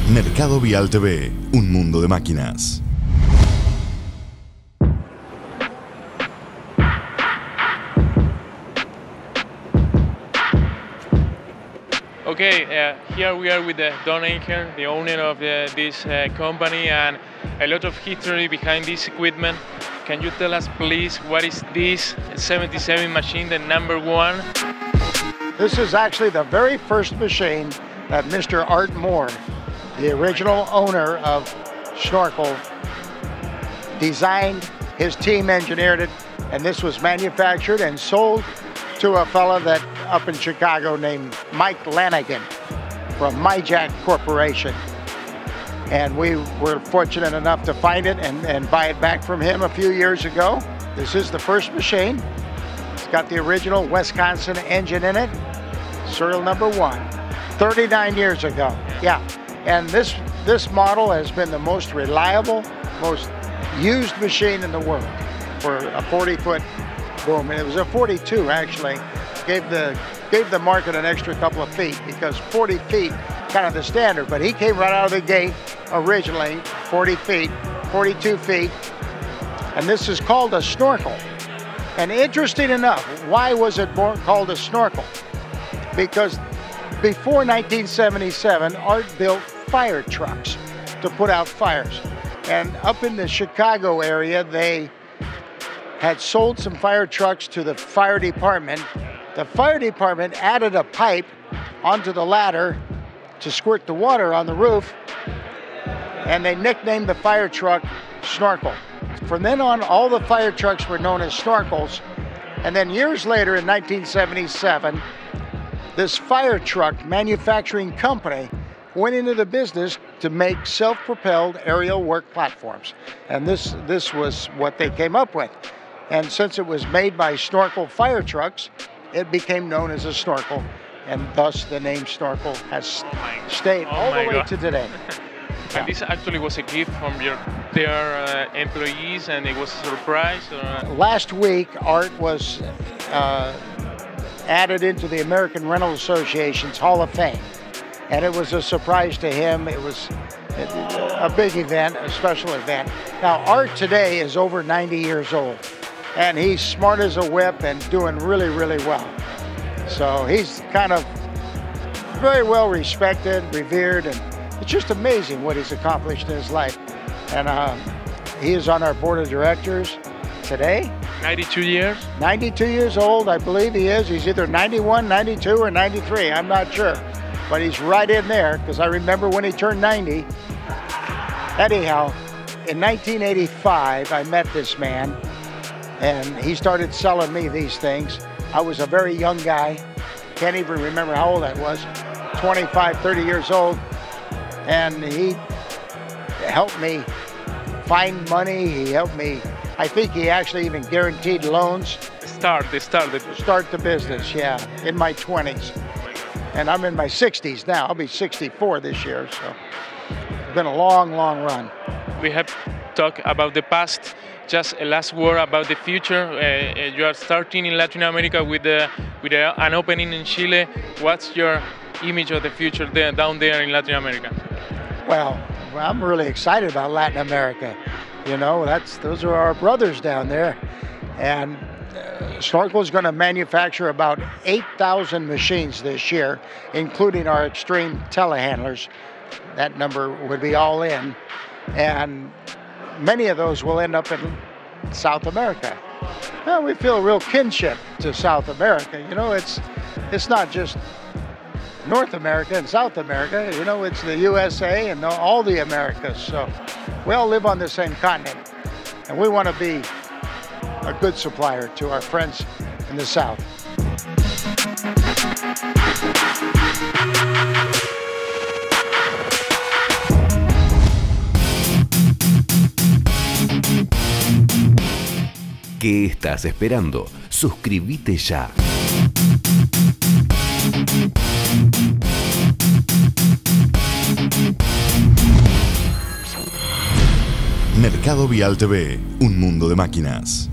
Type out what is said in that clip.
Mercado Vial TV, un mundo de máquinas. Okay, here we are with Don Ahern, the owner of this company, and a lot of history behind this equipment. Can you tell us, please, what is this 77 machine, the #1? This is actually the very first machine that Mr. Art Moore, the original owner of Snorkel, designed. His team engineered it, and this was manufactured and sold to a fella that up in Chicago named Mike Lanigan from MyJack Corporation. And we were fortunate enough to find it and buy it back from him a few years ago. This is the first machine. It's got the original Wisconsin engine in it, serial number 1, 39 years ago. Yeah, and this model has been the most reliable, most used machine in the world for a 40-foot boom. And it was a 42 actually. Gave the market an extra couple of feet because 40 feet kind of the standard, but he came right out of the gate originally 40 feet, 42 feet, and this is called a snorkel. And interesting enough, why was it called a snorkel? Because before 1977, Art built fire trucks to put out fires. And up in the Chicago area, they had sold some fire trucks to the fire department. The fire department added a pipe onto the ladder to squirt the water on the roof, and they nicknamed the fire truck Snorkel. From then on, all the fire trucks were known as Snorkels, and then years later in 1977, this fire truck manufacturing company went into the business to make self-propelled aerial work platforms, and this was what they came up with. And since it was made by Snorkel fire trucks, it became known as a snorkel, and thus the name Snorkel has stayed all the way to today. Yeah. And this actually was a gift from their employees, and it was a surprise? Last week, Art was added into the Ahern Rentals Association's Hall of Fame, and it was a surprise to him. It was a big event, a special event. Now, Art today is over 90 years old, and he's smart as a whip and doing really, really well. So he's kind of very well respected, revered, and it's just amazing what he's accomplished in his life. And he is on our board of directors today. 92 years? 92 years old, I believe he is. He's either 91, 92, or 93, I'm not sure. But he's right in there, because I remember when he turned 90. Anyhow, in 1985, I met this man, and he started selling me these things. I was a very young guy, can't even remember how old I was, 25, 30 years old, and he helped me find money. He helped me, I think he actually even guaranteed loans. Start the business, yeah, in my 20s. And I'm in my 60s now. I'll be 64 this year, so it's been a long, long run. We have talked about the past. Just a last word about the future. You are starting in Latin America with an opening in Chile. What's your image of the future down there in Latin America? Well, I'm really excited about Latin America. You know, those are our brothers down there. And Snorkel is going to manufacture about 8,000 machines this year, including our extreme telehandlers. That number would be all in. And many of those will end up in South America. Well, we feel a real kinship to South America. You know, it's not just North America and South America. You know, it's the USA and all the Americas. So we all live on the same continent, and we want to be a good supplier to our friends in the South. ¿Qué estás esperando? Suscríbete ya. Mercado Vial TV, un mundo de máquinas.